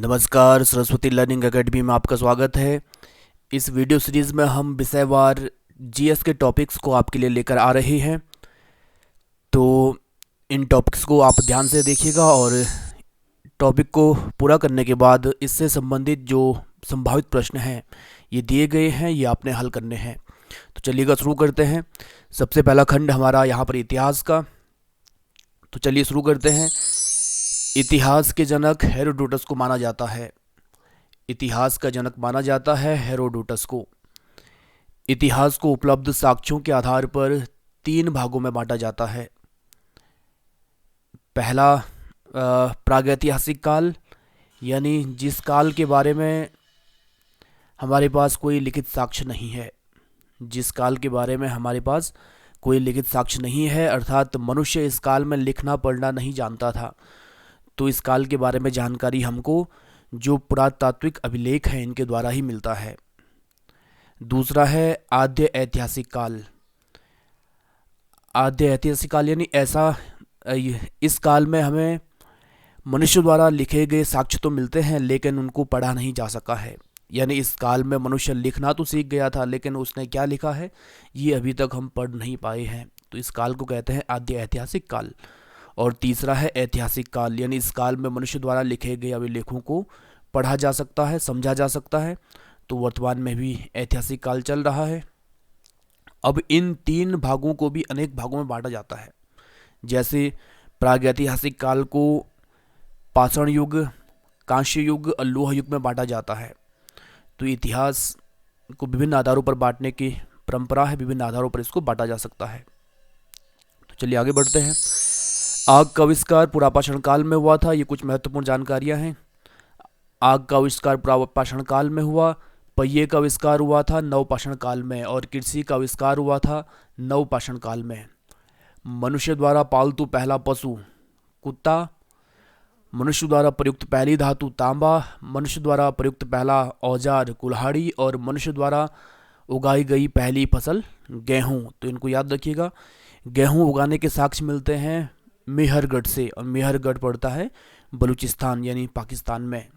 नमस्कार, Saraswati learning academy में आपका स्वागत है। इस वीडियो सीरीज़ में हम विषयवार जीएस के टॉपिक्स को आपके लिए लेकर आ रहे हैं। तो इन टॉपिक्स को आप ध्यान से देखिएगा और टॉपिक को पूरा करने के बाद इससे संबंधित जो संभावित प्रश्न हैं ये दिए गए हैं, ये आपने हल करने हैं। तो चलिएगा शुरू करते हैं। सबसे पहला खंड हमारा यहाँ पर इतिहास का। तो चलिए शुरू करते हैं। इतिहास के जनक हेरोडोटस को माना जाता है। इतिहास का जनक माना जाता है हेरोडोटस को। इतिहास को उपलब्ध साक्ष्यों के आधार पर 3 भागों में बांटा जाता है। पहला प्रागैतिहासिक काल, यानी जिस काल के बारे में हमारे पास कोई लिखित साक्ष्य नहीं है। जिस काल के बारे में हमारे पास कोई लिखित साक्ष्य नहीं है, अर्थात मनुष्य इस काल में लिखना पढ़ना नहीं जानता था। तो इस काल के बारे में जानकारी हमको जो पुरातात्विक अभिलेख हैं इनके द्वारा ही मिलता है। दूसरा है आद्य ऐतिहासिक काल। आद्य ऐतिहासिक काल यानी ऐसा इस काल में हमें मनुष्य द्वारा लिखे गए साक्ष्य तो मिलते हैं लेकिन उनको पढ़ा नहीं जा सका है। यानी इस काल में मनुष्य लिखना तो सीख गया था लेकिन उसने क्या लिखा है ये अभी तक हम पढ़ नहीं पाए हैं। तो इस काल को कहते हैं आद्य ऐतिहासिक काल। और तीसरा है ऐतिहासिक काल, यानी इस काल में मनुष्य द्वारा लिखे गए अभिलेखों को पढ़ा जा सकता है, समझा जा सकता है। तो वर्तमान में भी ऐतिहासिक काल चल रहा है। अब इन 3 भागों को भी अनेक भागों में बांटा जाता है। जैसे प्रागैतिहासिक काल को पाषाण युग, कांस्य युग और लोह युग में बांटा जाता है। तो इतिहास को विभिन्न आधारों पर बांटने की परंपरा है, विभिन्न आधारों पर इसको बांटा जा सकता है। तो चलिए आगे बढ़ते हैं। आग का आविष्कार पुरापाषाण काल में हुआ था। ये कुछ महत्वपूर्ण जानकारियां हैं। आग का आविष्कार पुरापाषाण काल में हुआ। पहिए का आविष्कार हुआ था नवपाषाण काल में और कृषि का आविष्कार हुआ था नवपाषाण काल में। मनुष्य द्वारा पालतू पहला पशु कुत्ता। मनुष्य द्वारा प्रयुक्त पहली धातु तांबा। मनुष्य द्वारा प्रयुक्त पहला औजार कुल्हाड़ी और मनुष्य द्वारा उगाई गई पहली फसल गेहूं। तो इनको याद रखिएगा। गेहूं उगाने के साक्ष्य मिलते हैं मेहरगढ़ से, और मेहरगढ़ पड़ता है बलूचिस्तान यानी पाकिस्तान में।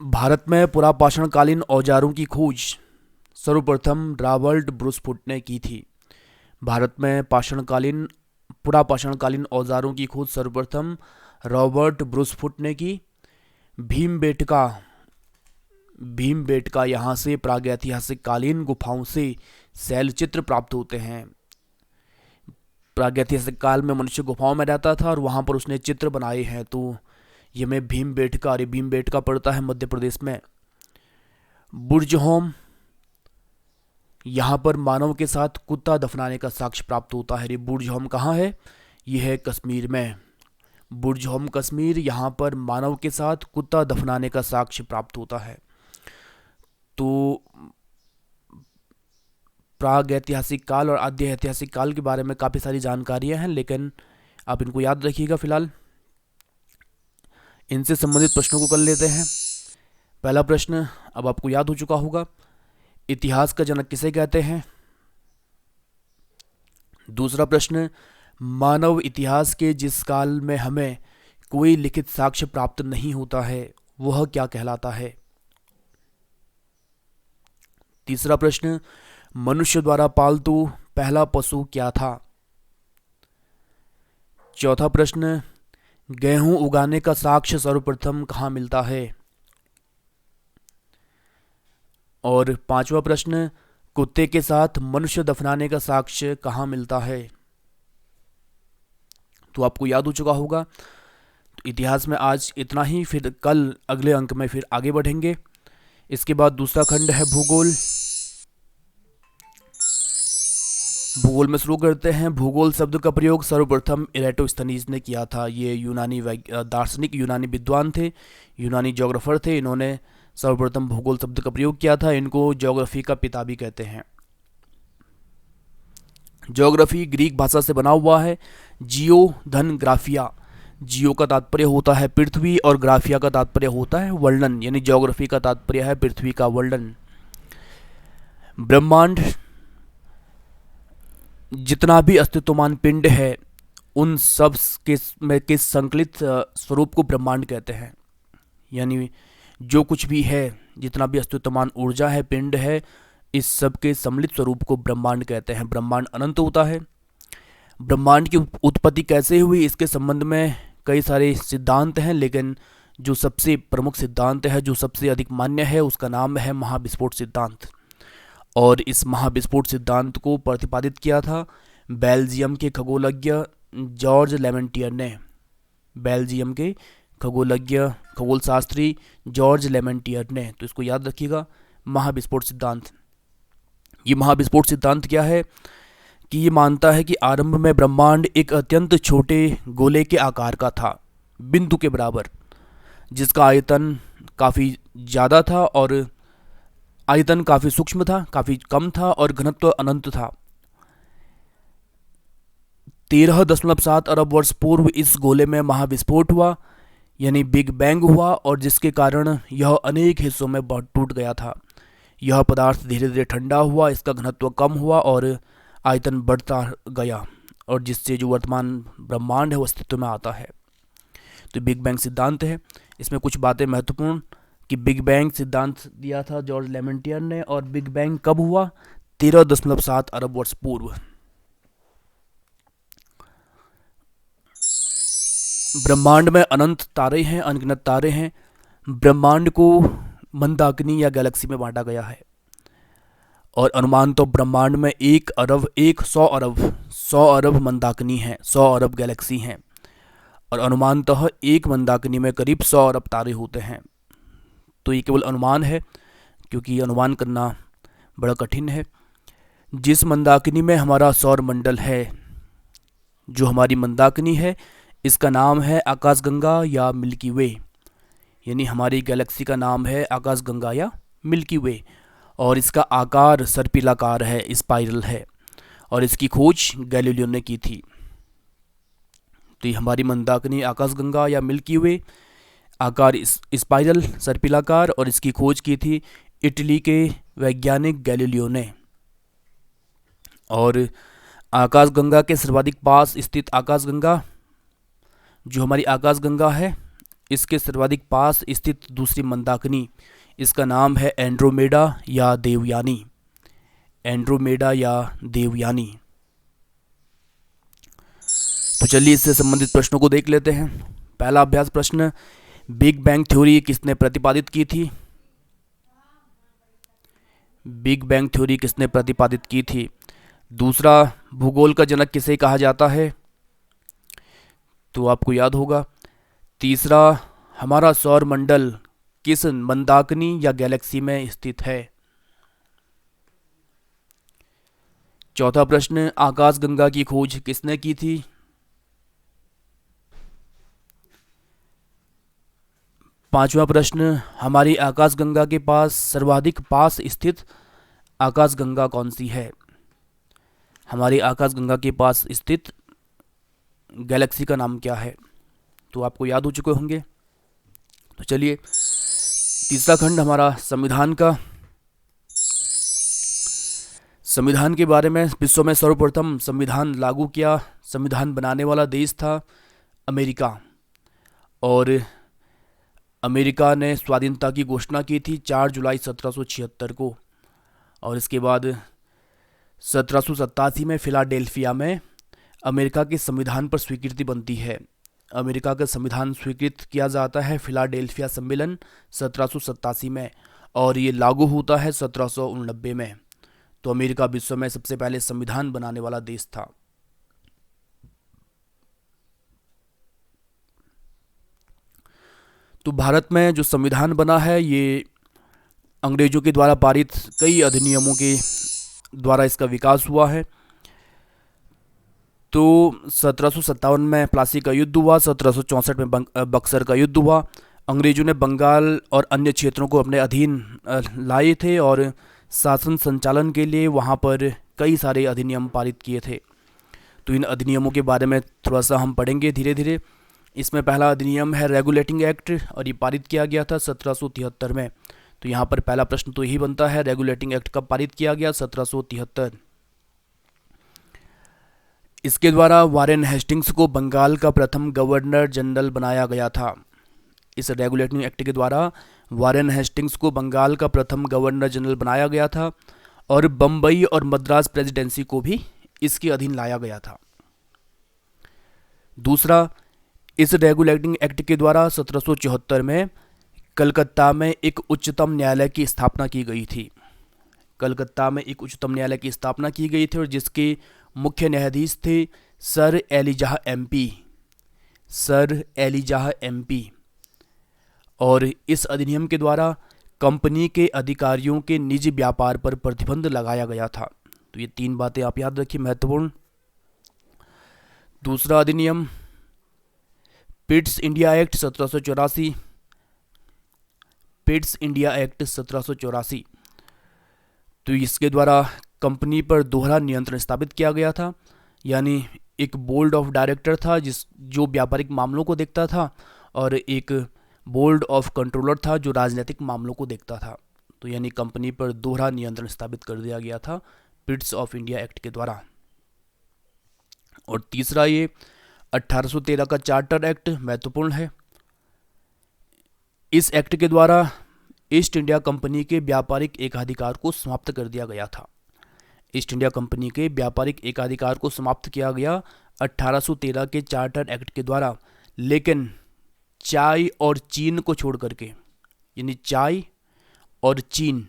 भारत में पुरापाषाणकालीन औजारों की खोज सर्वप्रथम रॉबर्ट ब्रूसफुट ने की थी। भारत में पुरापाषाणकालीन औजारों की खोज सर्वप्रथम रॉबर्ट ब्रूसफुट ने की। भीमबेटका यहाँ से प्रागैतिहासिक कालीन गुफाओं से शैलचित्र प्राप्त होते हैं। प्रागैतिहासिक काल में मनुष्य गुफाओं में रहता था और वहाँ पर उसने चित्र बनाए हैं। तो ये में भीमबेटका पड़ता है मध्य प्रदेश में। बुर्जहोम, यहाँ पर मानव के साथ कुत्ता दफनाने का साक्ष्य प्राप्त होता है। ये बुर्जहोम कहाँ है? ये है कश्मीर में। बुर्जहोम कश्मीर, यहाँ पर मानव के साथ कुत्ता दफनाने का साक्ष्य प्राप्त होता है। तो प्राग ऐतिहासिक काल और आद्य ऐतिहासिक काल के बारे में काफ़ी सारी जानकारियां हैं, लेकिन आप इनको याद रखिएगा। फिलहाल इनसे संबंधित प्रश्नों को कर लेते हैं। पहला प्रश्न अब आपको याद हो चुका होगा, इतिहास का जनक किसे कहते हैं? दूसरा प्रश्न, मानव इतिहास के जिस काल में हमें कोई लिखित साक्ष्य प्राप्त नहीं होता है वह क्या कहलाता है? तीसरा प्रश्न, मनुष्य द्वारा पालतू पहला पशु क्या था? चौथा प्रश्न, गेहूं उगाने का साक्ष्य सर्वप्रथम कहाँ मिलता है? और पांचवा प्रश्न, कुत्ते के साथ मनुष्य दफनाने का साक्ष्य कहाँ मिलता है? तो आपको याद हो चुका होगा। तो इतिहास में आज इतना ही, फिर कल अगले अंक में फिर आगे बढ़ेंगे। इसके बाद दूसरा खंड है भूगोल। भूगोल में शुरू करते हैं। भूगोल शब्द का प्रयोग सर्वप्रथम इरेटोस्थनीज ने किया था। ये यूनानी दार्शनिक, यूनानी विद्वान थे, यूनानी ज्योग्राफर थे। इन्होंने सर्वप्रथम भूगोल शब्द का प्रयोग किया था। इनको ज्योग्राफी का पिता भी कहते हैं। ज्योग्राफी ग्रीक भाषा से बना हुआ है। जियो धन ग्राफिया। जियो का तात्पर्य होता है पृथ्वी और ग्राफिया का तात्पर्य होता है वर्णन, यानी ज्योग्राफी का तात्पर्य है पृथ्वी का वर्णन। ब्रह्मांड जितना भी अस्तित्वमान पिंड है उन सब के संकलित स्वरूप को ब्रह्मांड कहते हैं। यानी जो कुछ भी है, जितना भी अस्तित्वमान ऊर्जा है, पिंड है, इस सब के सम्मिलित स्वरूप को ब्रह्मांड कहते हैं। ब्रह्मांड अनंत होता है। ब्रह्मांड की उत्पत्ति कैसे हुई, इसके संबंध में कई सारे सिद्धांत हैं, लेकिन जो सबसे प्रमुख सिद्धांत है, जो सबसे अधिक मान्य है, उसका नाम है महाविस्फोट सिद्धांत। और इस महाविस्फोट सिद्धांत को प्रतिपादित किया था बेल्जियम के खगोलज्ञ जॉर्ज लेमेंटियर ने। बेल्जियम के खगोल शास्त्री जॉर्ज लेमेंटियर ने। तो इसको याद रखिएगा, महाविस्फोट सिद्धांत। ये महाविस्फोट सिद्धांत क्या है कि ये मानता है कि आरंभ में ब्रह्मांड एक अत्यंत छोटे गोले के आकार का था, बिंदु के बराबर, जिसका आयतन काफ़ी ज़्यादा था और आयतन काफ़ी सूक्ष्म था, काफ़ी कम था और घनत्व अनंत था। 13.7 अरब वर्ष पूर्व इस गोले में महाविस्फोट हुआ, यानी बिग बैंग हुआ, और जिसके कारण यह अनेक हिस्सों में टूट गया था। यह पदार्थ धीरे धीरे ठंडा हुआ, इसका घनत्व कम हुआ और आयतन बढ़ता गया, और जिससे जो वर्तमान ब्रह्मांड है वो अस्तित्व में आता है। तो बिग बैंग सिद्धांत है। इसमें कुछ बातें महत्वपूर्ण कि बिग बैंग सिद्धांत दिया था जॉर्ज लेमेंटियर ने, और बिग बैंग कब हुआ? 13.7 अरब वर्ष पूर्व। ब्रह्मांड में अनंत तारे हैं, अनगिनत तारे हैं। ब्रह्मांड को मंदाकिनी या गैलेक्सी में बांटा गया है, और अनुमान तो ब्रह्मांड में 100 अरब मंदाकिनी हैं, 100 अरब गैलेक्सी हैं, और अनुमानतः एक मंदाकिनी में करीब 100 अरब तारे होते हैं। तो ये केवल अनुमान है, क्योंकि अनुमान करना बड़ा कठिन है। जिस मंदाकिनी में हमारा सौर मंडल है, जो हमारी मंदाकिनी है, इसका नाम है आकाशगंगा या मिल्की वे। यानी हमारी गैलेक्सी का नाम है आकाशगंगा या मिल्की वे, और इसका आकार सर्पिलाकार है, स्पाइरल है, और इसकी खोज गैलीलियो ने की थी। तो ये हमारी मंदाकिनी आकाशगंगा या मिल्की वे, आकार स्पाइरल सर्पिलाकार, और इसकी खोज की थी इटली के वैज्ञानिक गैलीलियो ने। और आकाशगंगा के सर्वाधिक पास स्थित आकाशगंगा, जो हमारी आकाशगंगा है, इसके सर्वाधिक पास स्थित दूसरी मंदाकिनी, इसका नाम है एंड्रोमेडा या देवयानी। एंड्रोमेडा या देवयानी। तो चलिए इससे संबंधित प्रश्नों को देख लेते हैं। पहला अभ्यास प्रश्न, बिग बैंग थ्योरी किसने प्रतिपादित की थी? बिग बैंग थ्योरी किसने प्रतिपादित की थी? दूसरा, भूगोल का जनक किसे कहा जाता है? तो आपको याद होगा। तीसरा, हमारा सौर मंडल किस मंदाकिनी या गैलेक्सी में स्थित है? चौथा प्रश्न, आकाशगंगा की खोज किसने की थी? पांचवा प्रश्न, हमारी आकाशगंगा के पास सर्वाधिक पास स्थित आकाशगंगा कौन सी है? हमारी आकाशगंगा के पास स्थित गैलेक्सी का नाम क्या है? तो आपको याद हो चुके होंगे। तो चलिए तीसरा खंड हमारा संविधान का। संविधान के बारे में, विश्व में सर्वप्रथम संविधान लागू किया, संविधान बनाने वाला देश था अमेरिका, और अमेरिका ने स्वाधीनता की घोषणा की थी 4 जुलाई 1776 को। और इसके बाद 1787 में फिलाडेल्फिया में अमेरिका के संविधान पर स्वीकृति बनती है। अमेरिका का संविधान स्वीकृत किया जाता है फिलाडेल्फिया सम्मेलन 1787 में, और ये लागू होता है 1789 में। तो अमेरिका विश्व में सबसे पहले संविधान बनाने वाला देश था। तो भारत में जो संविधान बना है, ये अंग्रेजों के द्वारा पारित कई अधिनियमों के द्वारा इसका विकास हुआ है। तो 1757 में प्लासी का युद्ध हुआ, 1764 में बक्सर का युद्ध हुआ। अंग्रेजों ने बंगाल और अन्य क्षेत्रों को अपने अधीन लाए थे, और शासन संचालन के लिए वहाँ पर कई सारे अधिनियम पारित किए थे। तो इन अधिनियमों के बारे में थोड़ा सा हम पढ़ेंगे धीरे धीरे। इसमें पहला अधिनियम है रेगुलेटिंग एक्ट, और ये पारित किया गया था 1773 में। तो यहाँ पर पहला प्रश्न तो यही बनता है, रेगुलेटिंग एक्ट कब पारित किया गया? 1773। इसके द्वारा वारेन हेस्टिंग्स को बंगाल का प्रथम गवर्नर जनरल बनाया गया था। इस रेगुलेटिंग एक्ट के द्वारा वारेन हेस्टिंग्स को बंगाल का प्रथम गवर्नर जनरल बनाया गया था और बम्बई और मद्रास प्रेसिडेंसी को भी इसके अधीन लाया गया था। दूसरा, इस रेगुलेटिंग एक्ट के द्वारा 1774 में कलकत्ता में एक उच्चतम न्यायालय की स्थापना की गई थी। कलकत्ता में एक उच्चतम न्यायालय की स्थापना की गई थी और जिसके मुख्य न्यायाधीश थे sir Elijah MP, sir Elijah MP. और इस अधिनियम के द्वारा कंपनी के अधिकारियों के निजी व्यापार पर प्रतिबंध लगाया गया था। तो ये 3 बातें आप याद रखिए, महत्वपूर्ण। दूसरा अधिनियम Pitt's India act 1784, Pitt's India act 1784। तो इसके द्वारा कंपनी पर दोहरा नियंत्रण स्थापित किया गया था, यानी एक बोर्ड ऑफ डायरेक्टर था जो व्यापारिक मामलों को देखता था और एक बोर्ड ऑफ कंट्रोलर था जो राजनीतिक मामलों को देखता था। तो यानी कंपनी पर दोहरा नियंत्रण स्थापित कर दिया गया था पिट्स ऑफ इंडिया एक्ट के द्वारा। और तीसरा, ये 1813 का चार्टर एक्ट महत्वपूर्ण है। इस एक्ट के द्वारा ईस्ट इंडिया कंपनी के व्यापारिक एकाधिकार को समाप्त कर दिया गया था। ईस्ट इंडिया कंपनी के व्यापारिक एकाधिकार को समाप्त किया गया 1813 के चार्टर एक्ट के द्वारा, लेकिन चाय और चीन को छोड़ करके, यानी चाय और चीन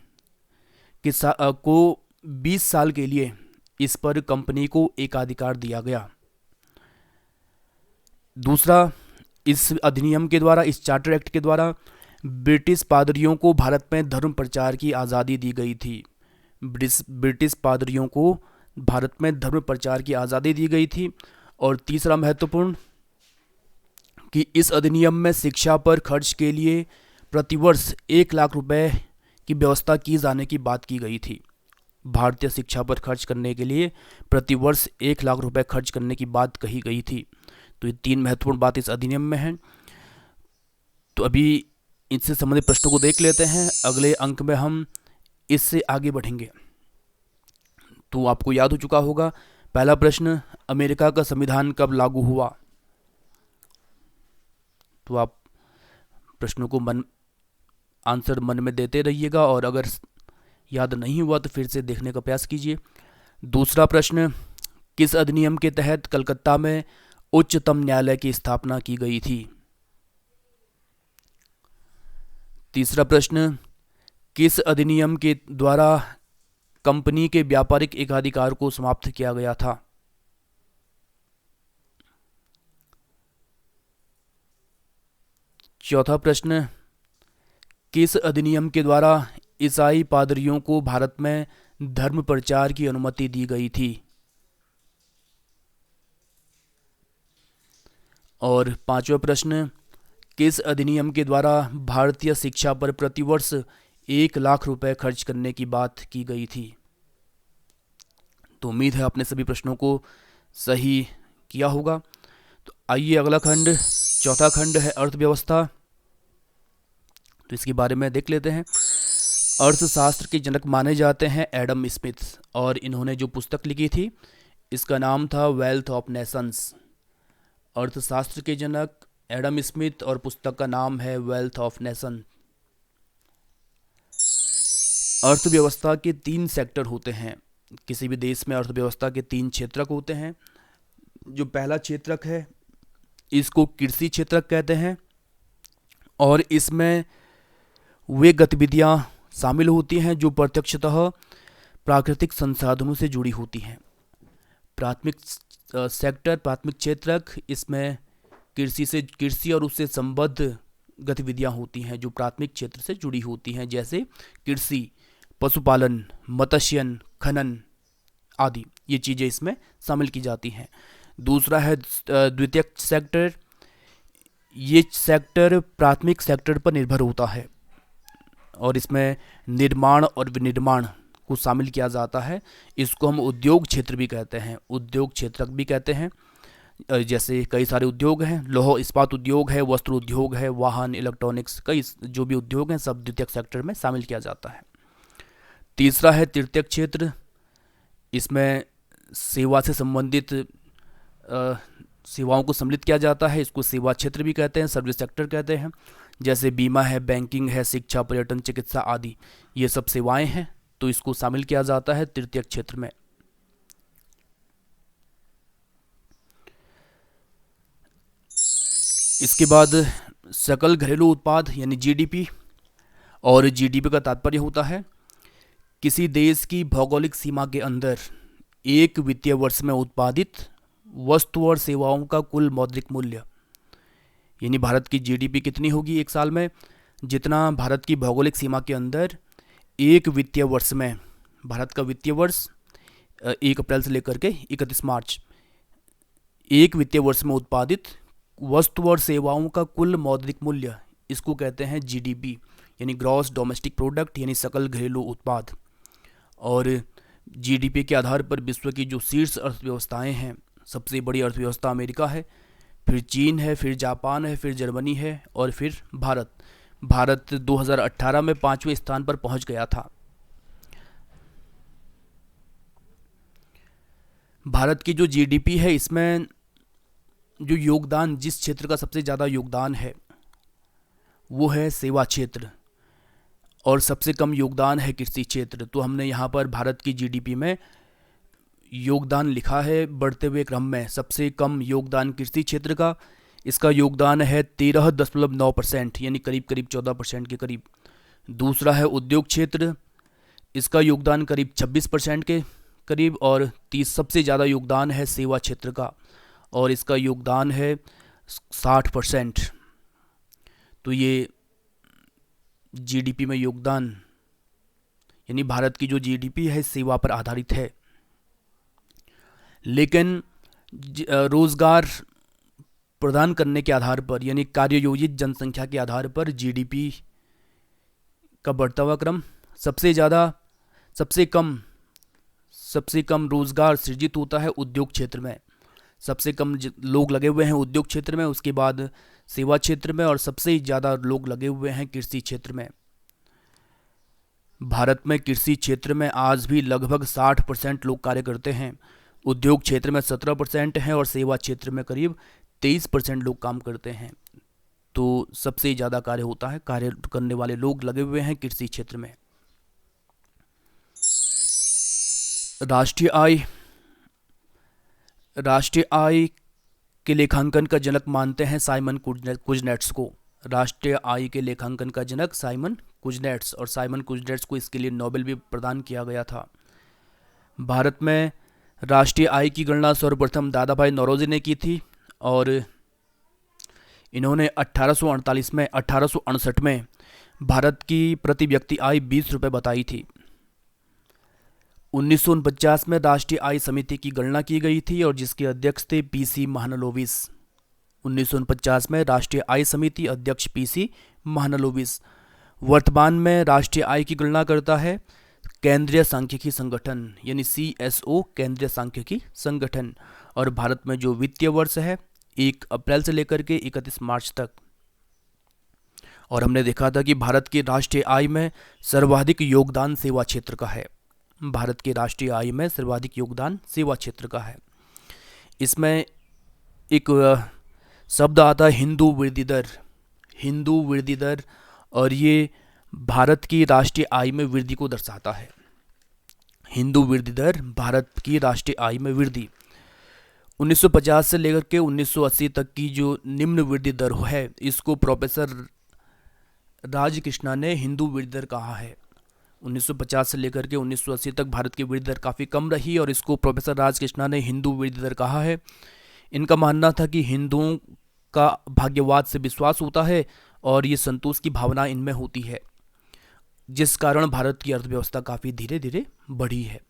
के को 20 साल के लिए इस पर कंपनी को एकाधिकार दिया गया। दूसरा, इस अधिनियम के द्वारा, इस चार्टर एक्ट के द्वारा ब्रिटिश पादरियों को भारत में धर्म प्रचार की आज़ादी दी गई थी। ब्रिटिश पादरियों को भारत में धर्म प्रचार की आज़ादी दी गई थी। और तीसरा महत्वपूर्ण, कि इस अधिनियम में शिक्षा पर खर्च के लिए प्रतिवर्ष 1 लाख रुपए की व्यवस्था की जाने की बात की गई थी। भारतीय शिक्षा पर खर्च करने के लिए प्रतिवर्ष 1 लाख रुपए खर्च करने की बात कही गई थी। तो ये 3 महत्वपूर्ण बात इस अधिनियम में है। तो अभी इनसे संबंधित प्रश्नों को देख लेते हैं, अगले अंक में हम इससे आगे बढ़ेंगे। तो आपको याद हो चुका होगा, पहला प्रश्न, अमेरिका का संविधान कब लागू हुआ? तो आप प्रश्नों को आंसर मन में देते रहिएगा और अगर याद नहीं हुआ तो फिर से देखने का प्रयास कीजिए। दूसरा प्रश्न, किस अधिनियम के तहत कलकत्ता में उच्चतम न्यायालय की स्थापना की गई थी? तीसरा प्रश्न, किस अधिनियम के द्वारा कंपनी के व्यापारिक एकाधिकार को समाप्त किया गया था? चौथा प्रश्न, किस अधिनियम के द्वारा ईसाई पादरियों को भारत में धर्म प्रचार की अनुमति दी गई थी? और पांचवा प्रश्न, किस अधिनियम के द्वारा भारतीय शिक्षा पर प्रतिवर्ष 1 लाख रुपए खर्च करने की बात की गई थी? तो उम्मीद है आपने सभी प्रश्नों को सही किया होगा। तो आइए अगला खंड, चौथा खंड है अर्थव्यवस्था। तो इसके बारे में देख लेते हैं। अर्थशास्त्र के जनक माने जाते हैं एडम स्मिथ, और इन्होंने जो पुस्तक लिखी थी इसका नाम था वेल्थ ऑफ नेशंस। अर्थशास्त्र के जनक एडम स्मिथ और पुस्तक का नाम है वेल्थ ऑफ नेशन। अर्थव्यवस्था के 3 सेक्टर होते हैं। किसी भी देश में अर्थव्यवस्था के 3 क्षेत्रक होते हैं। जो पहला क्षेत्रक है इसको कृषि क्षेत्रक कहते हैं, और इसमें वे गतिविधियां शामिल होती हैं जो प्रत्यक्षतः प्राकृतिक संसाधनों से जुड़ी होती हैं। प्राथमिक सेक्टर, प्राथमिक क्षेत्रक, इसमें कृषि और उससे संबद्ध गतिविधियां होती हैं जो प्राथमिक क्षेत्र से जुड़ी होती हैं, जैसे कृषि, पशुपालन, मत्स्यन, खनन आदि, ये चीज़ें इसमें शामिल की जाती हैं। दूसरा है द्वितीयक सेक्टर। ये सेक्टर प्राथमिक सेक्टर पर निर्भर होता है और इसमें निर्माण और विनिर्माण को शामिल किया जाता है। इसको हम उद्योग क्षेत्र भी कहते हैं, उद्योग क्षेत्रक भी कहते हैं। जैसे कई सारे उद्योग हैं, लौह इस्पात उद्योग है, वस्त्र उद्योग है, वाहन, इलेक्ट्रॉनिक्स, कई जो भी उद्योग हैं सब द्वितीयक सेक्टर में शामिल किया जाता है। तीसरा है तृतीयक क्षेत्र। इसमें सेवा से संबंधित सेवाओं को सम्मिलित किया जाता है। इसको सेवा क्षेत्र भी कहते हैं, सर्विस सेक्टर कहते हैं। जैसे बीमा है, बैंकिंग है, शिक्षा, पर्यटन, चिकित्सा आदि, ये सब सेवाएं हैं, तो इसको शामिल किया जाता है तृतीय क्षेत्र में। इसके बाद सकल घरेलू उत्पाद यानी जीडीपी, और जीडीपी का तात्पर्य होता है किसी देश की भौगोलिक सीमा के अंदर एक वित्तीय वर्ष में उत्पादित वस्तु और सेवाओं का कुल मौद्रिक मूल्य। यानी भारत की जीडीपी कितनी होगी एक साल में, जितना भारत की भौगोलिक सीमा के अंदर एक वित्तीय वर्ष में, भारत का वित्तीय वर्ष 1 अप्रैल से लेकर के 31 मार्च, एक वित्तीय वर्ष में उत्पादित वस्तु और सेवाओं का कुल मौद्रिक मूल्य, इसको कहते हैं जीडीपी, यानी ग्रॉस डोमेस्टिक प्रोडक्ट, यानी सकल घरेलू उत्पाद। और जीडीपी के आधार पर विश्व की जो शीर्ष अर्थव्यवस्थाएं हैं, सबसे बड़ी अर्थव्यवस्था अमेरिका है, फिर चीन है, फिर जापान है, फिर जर्मनी है, और फिर भारत। भारत 2018 में 5वें स्थान पर पहुंच गया था। भारत की जो जीडीपी है, इसमें जो योगदान, जिस क्षेत्र का सबसे ज़्यादा योगदान है वो है सेवा क्षेत्र, और सबसे कम योगदान है कृषि क्षेत्र। तो हमने यहाँ पर भारत की जीडीपी में योगदान लिखा है बढ़ते हुए क्रम में। सबसे कम योगदान कृषि क्षेत्र का, इसका योगदान है 13.9%, यानी करीब करीब 14% के करीब। दूसरा है उद्योग क्षेत्र, इसका योगदान करीब 26% के करीब। और सबसे ज़्यादा योगदान है सेवा क्षेत्र का, और इसका योगदान है 60%। तो ये जीडीपी में योगदान, यानी भारत की जो जीडीपी है सेवा पर आधारित है। लेकिन रोजगार प्रदान करने के आधार पर, यानी कार्ययोजित जनसंख्या के आधार पर जीडीपी का बढ़ता हुआ क्रम, सबसे कम रोजगार सृजित होता है उद्योग क्षेत्र में। सबसे कम लोग लगे हुए हैं उद्योग क्षेत्र में, उसके बाद सेवा क्षेत्र में, और सबसे ज़्यादा लोग लगे हुए हैं कृषि क्षेत्र में। भारत में कृषि क्षेत्र में आज भी लगभग 60% लोग कार्य करते हैं, उद्योग क्षेत्र में 17% हैं, और सेवा क्षेत्र में करीब 23% लोग काम करते हैं। तो सबसे ज़्यादा कार्य होता है, कार्य करने वाले लोग लगे हुए हैं कृषि क्षेत्र में। राष्ट्रीय आय के लेखांकन का जनक मानते हैं साइमन कुजनेट्स को। राष्ट्रीय आय के लेखांकन का जनक साइमन कुजनेट्स, और साइमन कुजनेट्स को इसके लिए नोबेल भी प्रदान किया गया था। भारत में राष्ट्रीय आय की गणना सर्वप्रथम दादाभाई नौरोजी ने की थी, और इन्होंने 1868 में भारत की प्रति व्यक्ति आय 20 रुपये बताई थी। 1949 में राष्ट्रीय आय समिति की गणना की गई थी, और जिसके अध्यक्ष थे पीसी महालनोबिस। 1949 में राष्ट्रीय आय समिति अध्यक्ष पीसी महालनोबिस। वर्तमान में राष्ट्रीय आय की गणना करता है केंद्रीय सांख्यिकी संगठन, यानी CSO, केंद्रीय सांख्यिकी संगठन। और भारत में जो वित्तीय वर्ष है 1 अप्रैल से लेकर के 31 मार्च तक। और हमने देखा था कि भारत की राष्ट्रीय आय में सर्वाधिक योगदान सेवा क्षेत्र का है। भारत की राष्ट्रीय आय में सर्वाधिक योगदान सेवा क्षेत्र का है। इसमें एक शब्द आता है हिंदू वृद्धि दर, और ये भारत की राष्ट्रीय आय में वृद्धि को दर्शाता है। हिंदू वृद्धि दर, भारत की राष्ट्रीय आय में वृद्धि। 1950 से लेकर के 1980 तक की जो निम्न वृद्धि दर है, इसको प्रोफेसर राजकृष्णा ने हिंदू वृद्धि दर कहा है। 1950 से लेकर के 1980 तक भारत की वृद्धि दर काफ़ी कम रही, और इसको प्रोफेसर राजकृष्णा ने हिंदू वृद्धि दर कहा है। इनका मानना था कि हिंदुओं का भाग्यवाद से विश्वास होता है, और ये संतोष की भावना इनमें होती है, जिस कारण भारत की अर्थव्यवस्था काफ़ी धीरे धीरे बढ़ी है।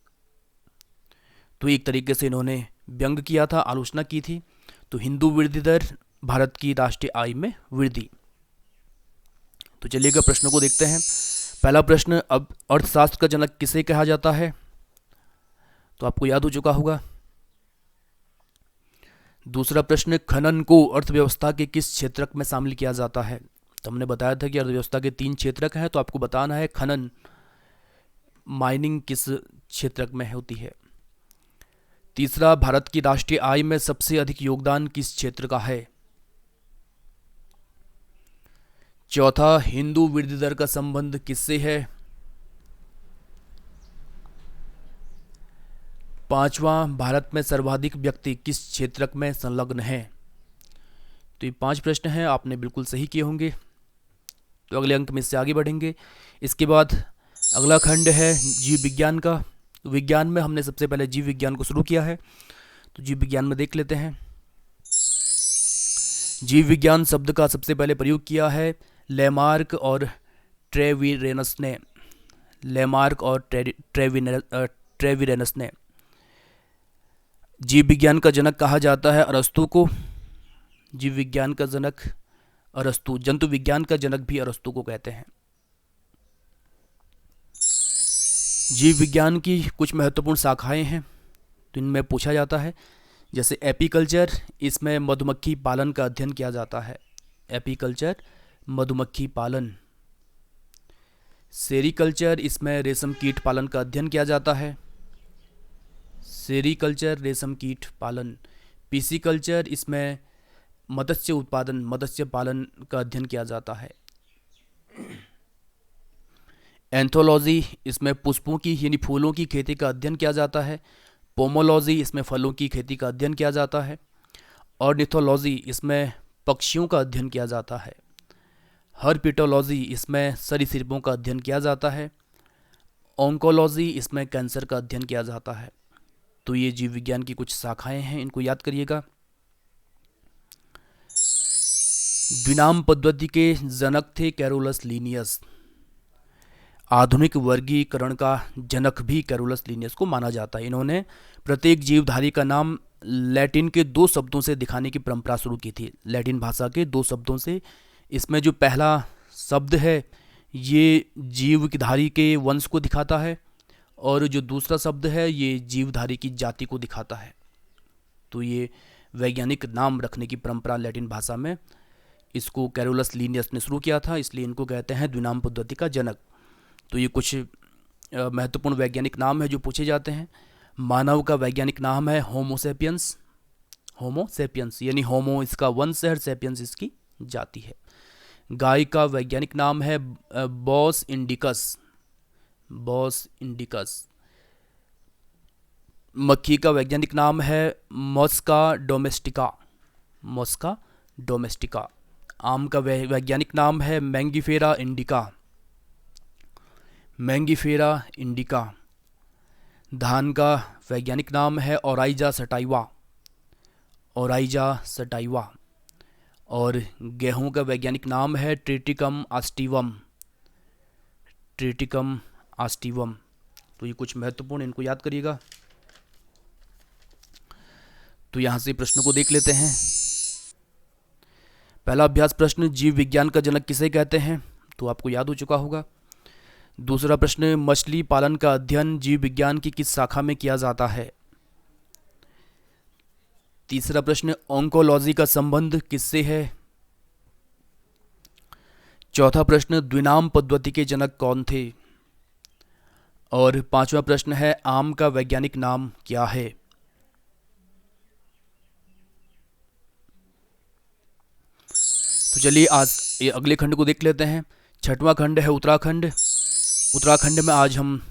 तो एक तरीके से इन्होंने व्यंग किया था, आलोचना की थी। तो हिंदू वृद्धि दर, भारत की राष्ट्रीय आय में वृद्धि। तो चलिएगा प्रश्नों को देखते हैं। पहला प्रश्न, अब अर्थशास्त्र का जनक किसे कहा जाता है? तो आपको याद हो चुका होगा। दूसरा प्रश्न, खनन को अर्थव्यवस्था के किस क्षेत्रक में शामिल किया जाता है? तो हमने बताया था कि अर्थव्यवस्था के 3 क्षेत्रक हैं, तो आपको बताना है खनन, माइनिंग किस क्षेत्रक में होती है। तीसरा, भारत की राष्ट्रीय आय में सबसे अधिक योगदान किस क्षेत्र का है? चौथा, हिंदू वृद्धि दर का संबंध किससे है? पांचवा, भारत में सर्वाधिक व्यक्ति किस क्षेत्र में संलग्न हैं? तो ये 5 प्रश्न हैं, आपने बिल्कुल सही किए होंगे। तो अगले अंक में इससे आगे बढ़ेंगे। इसके बाद अगला खंड है जीव विज्ञान का। विज्ञान में हमने सबसे पहले जीव विज्ञान को शुरू किया है, तो जीव विज्ञान में देख लेते हैं। जीव विज्ञान शब्द का सबसे पहले प्रयोग किया है लेमार्क और ट्रेविरेनस ने। लेमार्क और ट्रेविरेनस ने। जीव विज्ञान का जनक कहा जाता है अरस्तु को। जीव विज्ञान का जनक अरस्तु। जंतु विज्ञान का जनक भी अरस्तु को कहते हैं। जीव विज्ञान की कुछ महत्वपूर्ण शाखाएं हैं, तो इनमें पूछा जाता है, जैसे एपीकल्चर, इसमें मधुमक्खी पालन का अध्ययन किया जाता है। एपीकल्चर, मधुमक्खी पालन। सेरीकल्चर, इसमें रेशम कीट पालन का अध्ययन किया जाता है। सेरीकल्चर, रेशम कीट पालन। पीसीकल्चर, इसमें मत्स्य उत्पादन, मत्स्य पालन का अध्ययन किया जाता है। एंथोलॉजी, इसमें पुष्पों की यानी फूलों की खेती का अध्ययन किया जाता है। पोमोलॉजी, इसमें फलों की खेती का अध्ययन किया जाता है। ऑर्निथोलॉजी, इसमें पक्षियों का अध्ययन किया जाता है। हर्पिटोलॉजी, इसमें सरीसृपों का अध्ययन किया जाता है। ऑन्कोलॉजी, इसमें कैंसर का अध्ययन किया जाता है। तो ये जीव विज्ञान की कुछ शाखाएं हैं, इनको याद करिएगा। द्विनाम पद्धति के जनक थे कैरोलस लीनियस। आधुनिक वर्गीकरण का जनक भी कैरोलस लीनियस को माना जाता है। इन्होंने प्रत्येक जीवधारी का नाम लैटिन के 2 शब्दों से दिखाने की परंपरा शुरू की थी। लैटिन भाषा के 2 शब्दों से। इसमें जो पहला शब्द है ये जीवधारी के वंश को दिखाता है, और जो दूसरा शब्द है ये जीवधारी की जाति को दिखाता है। तो ये वैज्ञानिक नाम रखने की परंपरा लैटिन भाषा में, इसको कैरोलस लीनियस ने शुरू किया था, इसलिए इनको कहते हैं द्विनाम पद्धति का जनक। तो ये कुछ महत्वपूर्ण वैज्ञानिक नाम है जो पूछे जाते हैं। मानव का वैज्ञानिक नाम है होमोसेपियंस। होमोसेपियंस यानी होमो इसका वंश है, सेपियंस इसकी जाति है। गाय का वैज्ञानिक नाम है बॉस इंडिकस। Bos indicus. मक्खी का वैज्ञानिक नाम है मॉस्का डोमेस्टिका। मॉस्का डोमेस्टिका। आम का वैज्ञानिक नाम है मैंगीफेरा इंडिका। Mangifera indica. धान का वैज्ञानिक नाम है ओराइजा सटाइवा। Oryza sativa. और गेहूं का वैज्ञानिक नाम है ट्रिटिकम आस्टिवम। ट्रिटिकम आस्टिवम। तो ये कुछ महत्वपूर्ण, इनको याद करिएगा। तो यहाँ से प्रश्नों को देख लेते हैं। पहला अभ्यास प्रश्न, जीव विज्ञान का जनक किसे कहते हैं? तो आपको याद हो चुका होगा। दूसरा प्रश्न, मछली पालन का अध्ययन जीव विज्ञान की किस शाखा में किया जाता है? तीसरा प्रश्न, ऑन्कोलॉजी का संबंध किससे है? चौथा प्रश्न, द्विनाम पद्धति के जनक कौन थे? और पांचवा प्रश्न है, आम का वैज्ञानिक नाम क्या है? तो चलिए आज ये अगले खंड को देख लेते हैं। 6वां खंड है उत्तराखंड। उत्तराखंड में आज हम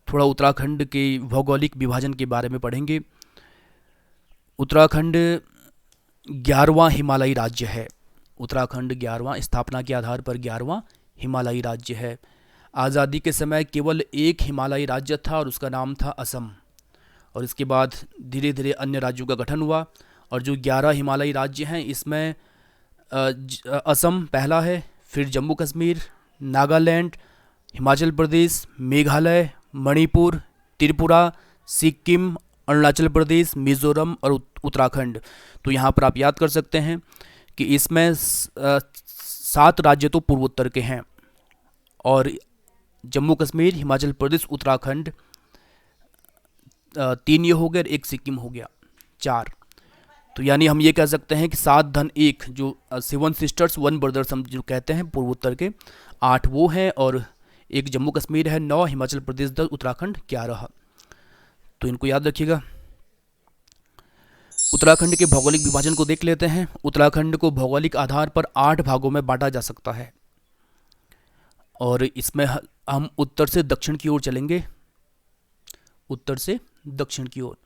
थोड़ा उत्तराखंड के भौगोलिक विभाजन के बारे में पढ़ेंगे। उत्तराखंड 11वां हिमालयी राज्य है। उत्तराखंड 11वां, स्थापना के आधार पर 11वां हिमालयी राज्य है। आज़ादी के समय केवल एक हिमालयी राज्य था और उसका नाम था असम, और इसके बाद धीरे धीरे अन्य राज्यों का गठन हुआ। और जो 11 हिमालयी राज्य हैं इसमें असम पहला है, फिर जम्मू कश्मीर, नागालैंड, हिमाचल प्रदेश, मेघालय, मणिपुर, त्रिपुरा, सिक्किम, अरुणाचल प्रदेश, मिजोरम और उत्तराखंड। तो यहाँ पर आप याद कर सकते हैं कि इसमें 7 राज्य तो पूर्वोत्तर के हैं, और जम्मू कश्मीर, हिमाचल प्रदेश, उत्तराखंड 3 ये हो गए, 1 सिक्किम हो गया, 4। तो यानी हम ये कह सकते हैं कि 7-1 जो 7 सिस्टर्स 1 ब्रदर्स हम जो कहते हैं पूर्वोत्तर के, 8 वो हैं, और 1 जम्मू कश्मीर है, 9 हिमाचल प्रदेश, 10 उत्तराखंड, 11। तो इनको याद रखिएगा। उत्तराखंड के भौगोलिक विभाजन को देख लेते हैं। उत्तराखंड को भौगोलिक आधार पर 8 भागों में बांटा जा सकता है और इसमें हम उत्तर से दक्षिण की ओर चलेंगे। उत्तर से दक्षिण की ओर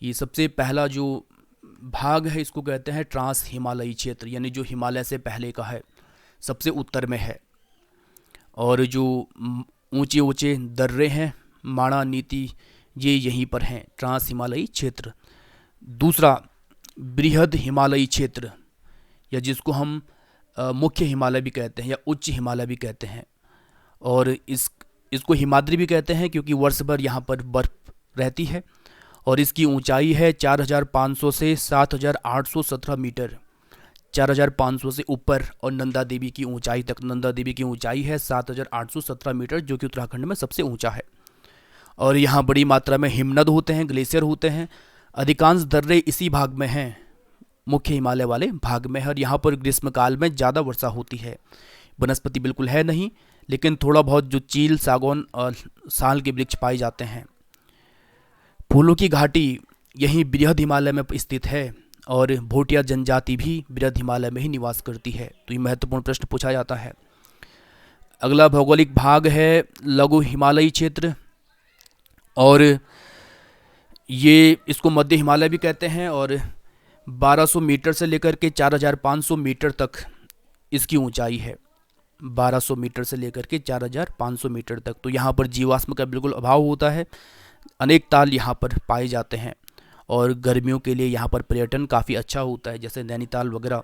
ये सबसे पहला जो भाग है इसको कहते हैं ट्रांस हिमालयी क्षेत्र, यानी जो हिमालय से पहले का है, सबसे उत्तर में है। और जो ऊंचे ऊंचे दर्रे हैं, माणा, नीति, ये यहीं पर हैं, ट्रांस हिमालयी क्षेत्र। दूसरा बृहद हिमालयी क्षेत्र, या जिसको हम मुख्य हिमालय भी कहते हैं या उच्च हिमालय भी कहते हैं। और इसको हिमाद्री भी कहते हैं क्योंकि वर्ष भर यहाँ पर बर्फ रहती है। और इसकी ऊंचाई है 4500 से 7817 मीटर, 4500 से ऊपर। और नंदा देवी की ऊंचाई तक, नंदा देवी की ऊंचाई है 7817 मीटर, जो कि उत्तराखंड में सबसे ऊंचा है। और यहाँ बड़ी मात्रा में हिमनद होते हैं, ग्लेशियर होते हैं। अधिकांश दर्रे इसी भाग में हैं, मुख्य हिमालय वाले भाग में है। और यहाँ पर ग्रीष्मकाल में ज़्यादा वर्षा होती है। वनस्पति बिल्कुल है नहीं, लेकिन थोड़ा बहुत जो चील, सागौन और साल के वृक्ष पाए जाते हैं। फूलों की घाटी यहीं बृहद हिमालय में स्थित है और भोटिया जनजाति भी बृहद हिमालय में ही निवास करती है। तो ये महत्वपूर्ण प्रश्न पूछा जाता है। अगला भौगोलिक भाग है लघु हिमालयी क्षेत्र, और ये इसको मध्य हिमालय भी कहते हैं। और 1200 मीटर से लेकर के 4500 मीटर तक इसकी ऊंचाई है, 1200 मीटर से लेकर के 4500 मीटर तक। तो यहाँ पर जीवाश्म का बिल्कुल अभाव होता है। अनेक ताल यहाँ पर पाए जाते हैं और गर्मियों के लिए यहाँ पर पर्यटन काफ़ी अच्छा होता है, जैसे नैनीताल वगैरह।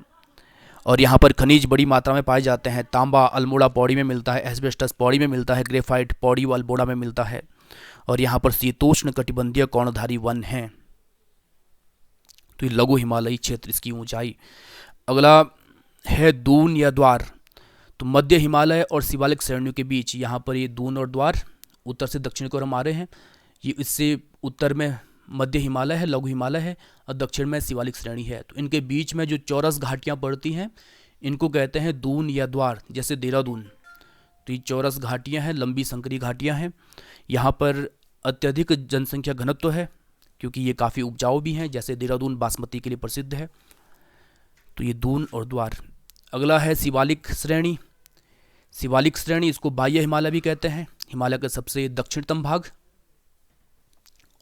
और यहाँ पर खनिज बड़ी मात्रा में पाए जाते हैं। तांबा अल्मोड़ा पौड़ी में मिलता है, एस्बेस्टस पौड़ी में मिलता है, ग्रेफाइट पौड़ी व अल्मोड़ा में मिलता है। और यहाँ पर शीतोष्ण कटिबंधीय कर्णधारी वन हैं। तो ये लघु हिमालयी क्षेत्र, इसकी ऊंचाई। अगला है दून या द्वार। तो मध्य हिमालय और शिवालिक श्रेणियों के बीच यहाँ पर ये दून और द्वार उत्तर से दक्षिण की ओर हम आ रहे हैं। ये इससे उत्तर में मध्य हिमालय है, लघु हिमालय है, और दक्षिण में शिवालिक श्रेणी है। तो इनके बीच में जो चौरस घाटियाँ पड़ती हैं, इनको कहते हैं दून या द्वार, जैसे देहरादून। तो ये चौरस घाटियाँ हैं, लंबी संकरी घाटियाँ हैं। यहाँ पर अत्यधिक जनसंख्या घनत्व है क्योंकि ये काफ़ी उपजाऊ भी हैं, जैसे देहरादून बासमती के लिए प्रसिद्ध है। तो ये दून और द्वार। अगला है शिवालिक श्रेणी। शिवालिक श्रेणी, इसको बाह्य हिमालय भी कहते हैं, हिमालय का सबसे दक्षिणतम भाग।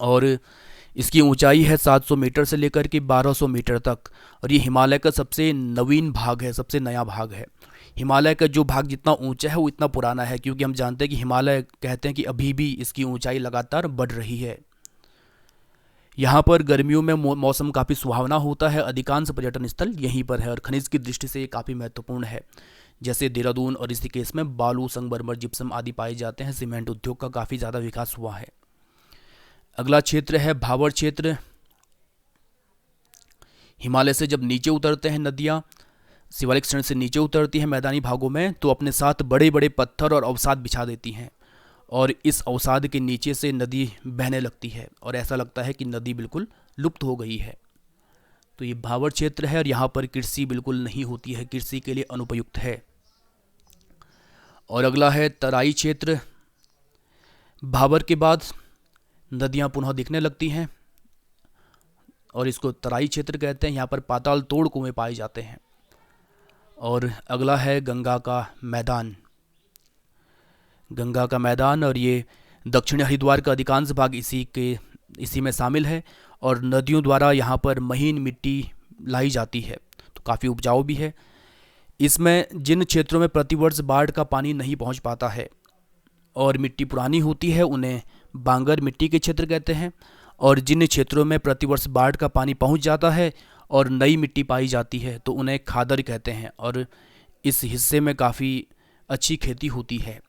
और इसकी ऊंचाई है 700 मीटर से लेकर के 1200 मीटर तक। और ये हिमालय का सबसे नवीन भाग है, सबसे नया भाग है। हिमालय का जो भाग जितना ऊंचा है वो इतना पुराना है, क्योंकि हम जानते हैं कि हिमालय कहते हैं कि अभी भी इसकी ऊंचाई लगातार बढ़ रही है। यहाँ पर गर्मियों में मौसम काफ़ी सुहावना होता है। अधिकांश पर्यटन स्थल यहीं पर है और खनिज की दृष्टि से ये काफ़ी महत्वपूर्ण है। जैसे देहरादून और ऋषिकेश में बालू, संगमरमर, जिप्सम आदि पाए जाते हैं। सीमेंट उद्योग का काफ़ी ज़्यादा विकास हुआ है। अगला क्षेत्र है भाबर क्षेत्र। हिमालय से जब नीचे उतरते हैं नदियाँ, शिवालिक श्रेणी से नीचे उतरती हैं मैदानी भागों में, तो अपने साथ बड़े बड़े पत्थर और अवसाद बिछा देती हैं। और इस अवसाद के नीचे से नदी बहने लगती है और ऐसा लगता है कि नदी बिल्कुल लुप्त हो गई है। तो ये भाबर क्षेत्र है और यहाँ पर कृषि बिल्कुल नहीं होती है, कृषि के लिए अनुपयुक्त है। और अगला है तराई क्षेत्र। भाबर के बाद नदियाँ पुनः दिखने लगती हैं और इसको तराई क्षेत्र कहते हैं। यहाँ पर पाताल तोड़ कुएं पाए जाते हैं। और अगला है गंगा का मैदान। गंगा का मैदान, और ये दक्षिण हरिद्वार का अधिकांश भाग इसी में शामिल है। और नदियों द्वारा यहाँ पर महीन मिट्टी लाई जाती है, तो काफ़ी उपजाऊ भी है। इसमें जिन क्षेत्रों में प्रतिवर्ष बाढ़ का पानी नहीं पहुँच पाता है और मिट्टी पुरानी होती है, उन्हें बांगर मिट्टी के क्षेत्र कहते हैं। और जिन क्षेत्रों में प्रतिवर्ष बाढ़ का पानी पहुँच जाता है और नई मिट्टी पाई जाती है, तो उन्हें खादर कहते हैं। और इस हिस्से में काफ़ी अच्छी खेती होती है।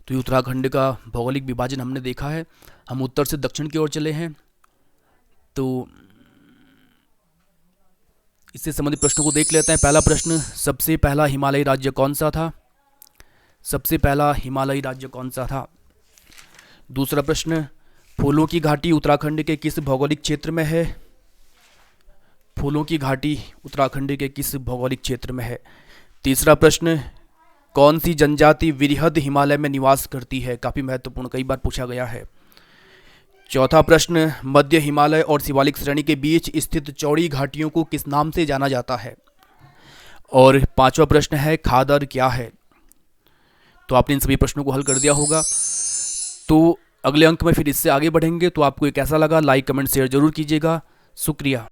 तो ये उत्तराखंड का भौगोलिक विभाजन हमने देखा है। हम उत्तर से दक्षिण की ओर चले हैं। तो इससे संबंधित प्रश्नों को देख लेते हैं। पहला प्रश्न, सबसे पहला हिमालयी राज्य कौन सा था? सबसे पहला हिमालयी राज्य कौन सा था? दूसरा प्रश्न, फूलों की घाटी उत्तराखंड के किस भौगोलिक क्षेत्र में है? फूलों की घाटी उत्तराखंड के किस भौगोलिक क्षेत्र में है? तीसरा प्रश्न, कौन सी जनजाति वृहद हिमालय में निवास करती है? काफ़ी महत्वपूर्ण, कई बार पूछा गया है। चौथा प्रश्न, मध्य हिमालय और शिवालिक श्रेणी के बीच स्थित चौड़ी घाटियों को किस नाम से जाना जाता है? और पांचवा प्रश्न है, खादर क्या है? तो आपने इन सभी प्रश्नों को हल कर दिया होगा। तो अगले अंक में फिर इससे आगे बढ़ेंगे। तो आपको ये कैसा लगा, लाइक कमेंट शेयर जरूर कीजिएगा। शुक्रिया।